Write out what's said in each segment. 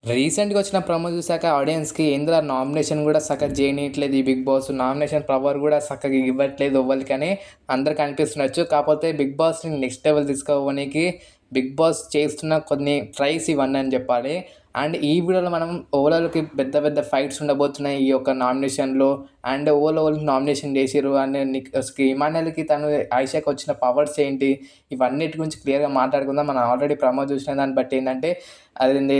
రీసెంట్‌గా వచ్చిన ప్రోమో చూసాక ఆడియన్స్‌కి ఏందిరా నామినేషన్ గూడా సక్కగా చేయనీయట్లేదు ఈ 'బిగ్ బాస్'. నామినేషన్ పవర్ గూడా సక్కగా ఇవ్వట్లేదు ఎవ్వలికని అందరికి అనిపిస్తుండొచ్చు. కాపోతే 'బిగ్ బాస్‌ని' నెక్స్ట్ లెవెల్ తీసుకుపోనీకి 'బిగ్ బాస్' చేస్తున్న కొన్ని ట్రైస్ ఇవన్నీ అని జెప్పాలి. అండ్ ఈ వీడియోలో మనం ఓవరాల్‌కి పెద్ద పెద్ద ఫైట్స్ ఉండబోతున్నాయి ఈ యొక్క నామినేషన్‌లో. అండ్ ఓవరోవరికి నామినేషన్ చేసిర్రు అండ్ ఇమానుయల్‌కి తను ఆయిషాకి వచ్చిన పవర్స్ ఏంటి? ఇవన్నిటి గురించి క్లియర్‌గా మాట్లాడుకుందాం. మనం ఆల్రెడీ ప్రోమో చూసిన దాన్ని బట్టి ఏందంటే అదేంది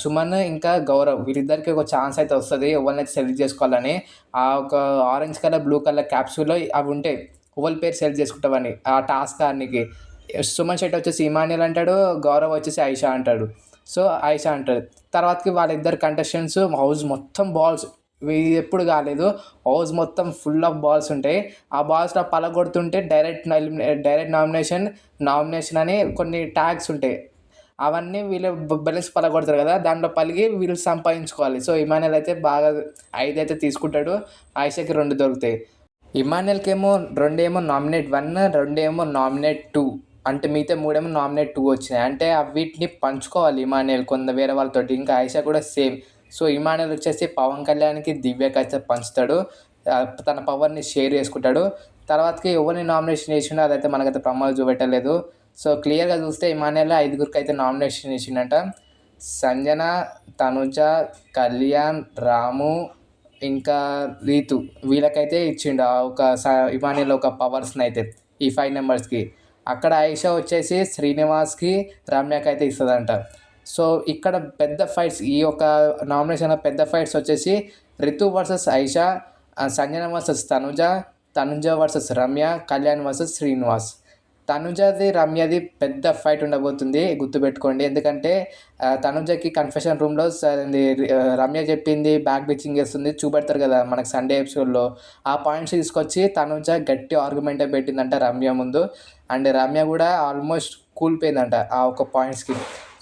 సుమన్ ఇంకా గౌరవ్ వీళ్ళిద్దరికి ఒక ఛాన్స్ అయితే వస్తది. ఎవరినైతే సెలెక్ట్ చేసుకోవాలని. ఆ ఒక ఆరెంజ్ కలర్, బ్లూ కలర్ క్యాప్సూల్‌లో అవి ఉంటాయి. ఎవరి పేరు సెలెక్ట్ చేసుకుంటావని. ఆ టాస్క్ ఆడనీకి. సుమన్ శెట్టి వచ్చేసి ఇమాన్యుల్ అంటాడు. గౌరవ్ వచ్చేసి ఆయిషా అంటాడు. సో, ఆయిషా అంటది. తర్వాతకి వాళ్ళిద్దరు కంటెస్టెంట్స్ హౌస్ మొత్తం బాల్స్ ఇది ఎప్పుడు కాలేదు. హౌస్ మొత్తం ఫుల్ ఆఫ్ బాల్స్ ఉంటాయి. ఆ బాల్స్‌లో పలగొడుతుంటే డైరెక్ట్ నామినేషన్ అని కొన్ని ట్యాగ్స్ ఉంటాయి. అవన్నీ వీళ్ళు బెలూన్స్ పలగొడతారు కదా! దాంట్లో పలిగి వీళ్ళు సంపాదించుకోవాలి. సో, ఇమాన్యుల్ అయితే బాగా 5 అయితే తీసుకుంటాడు. ఆయిషాకి 2 దొరుకుతాయి. ఇమాన్యుల్‌కేమో 2 ఏమో నామినేట్ 1, 2 ఏమో నామినేట్ 2. అంటే మిగతా 3 ఏమో నామినేట్ 2 వచ్చినాయి. అంటే వీటిని పంచుకోవాలి ఇమాన్యుల్ వేరే వాళ్ళతోటి. ఇంకా ఆయిషా కూడా సేమ్. సో, ఇమాన్యుల్ వచ్చేసి పవన్ కళ్యాణ్‌కి, దివ్యకైతే పంచుతాడు. తన పవర్‌ని షేర్ చేసుకుంటాడు. తర్వాతకి ఎవరిని నామినేషన్ చేసిండో అదైతే మనకైతే ప్రమోలో చూపెట్టలేదు. సో, క్లియర్‌గా చూస్తే ఇమాన్యుల్ 5గురికైతే నామినేషన్ చేసిండంట. సంజన, తనుజ, కళ్యాణ్, రాము ఇంకా రీతు వీళ్ళకైతే ఇచ్చిండు. ఇమాన్యుల్ ఒక పవర్స్‌నైతే ఈ 5 మెంబర్స్‌కి. అక్కడ ఆయిషా వచ్చేసి శ్రీనివాస్‌కి, రమ్యకైతే ఇస్తదంట. సో, ఇక్కడ పెద్ద ఫైట్స్ ఈ యొక్క నామినేషన్‌లో పెద్ద ఫైట్స్ వచ్చేసి Ritu versus Ayesha, Sanjana versus Tanuja, Tanuja versus Ramya, Kalyan versus Srinivas. తనుజది, రమ్యది పెద్ద ఫైట్ ఉండబోతుంది గుర్తుపెట్టుకోండి. ఎందుకంటే తనుజకి కన్ఫెషన్ రూమ్‌లో రమ్య చెప్పింది బ్యాక్ బిచ్చింగ్ చేస్తుంది చూపెడతారు కదా! మనకు సండే ఎపిసోడ్‌లో. ఆ పాయింట్స్ తీసుకొచ్చి తనుజ గట్టి ఆర్గ్యుమెంటే పెట్టిందంట రమ్య ముందు. అండ్ రమ్య కూడా ఆల్మోస్ట్ కూలిపోయిందంట ఆ ఒక్క పాయింట్స్‌కి.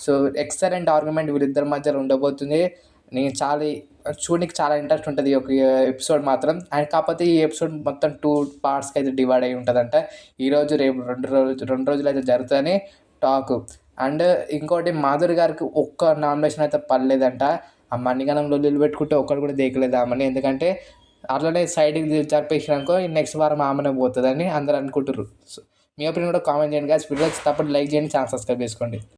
సో, ఎక్సలెంట్ ఆర్గ్యుమెంట్ వీళ్ళిద్దరి మధ్యలో ఉండబోతుంది. నేను చూడనీకి చాలా ఇంట్రెస్ట్ ఉంటది ఈ యొక్క ఎపిసోడ్ మాత్రం. అండ్ కాకపోతే ఈ ఎపిసోడ్ మొత్తం 2 పార్ట్స్‌కి అయితే డివైడ్ అయ్యి ఉంటదంట. ఈరోజు, రేపు 2 రోజులైతే జరుగుతదని టాకు. అండ్ ఇంకోటి మాధురి గారికి ఒక్క నామినేషన్ అయితే పడలేదంట. ఆ మణిగణం లొల్లిలు పెట్టుకుంటే ఒక్కడు కూడా దేకలేదు ఆమెని. ఎందుకంటే అట్లనే సైడ్‌కి జరిపేసిరనుకో నెక్స్ట్ వారం ఆమెనే పోతదని అందరూ అనుకుంటుర్రు. సో, మీ ఒపీనియన్ కూడా కామెంట్ చేయండి గైస్. వీడియో నచ్చితే తప్పకుండా లైక్ చేయండి. ఛానల్ సబ్స్క్రైబ్ చేసుకోండి.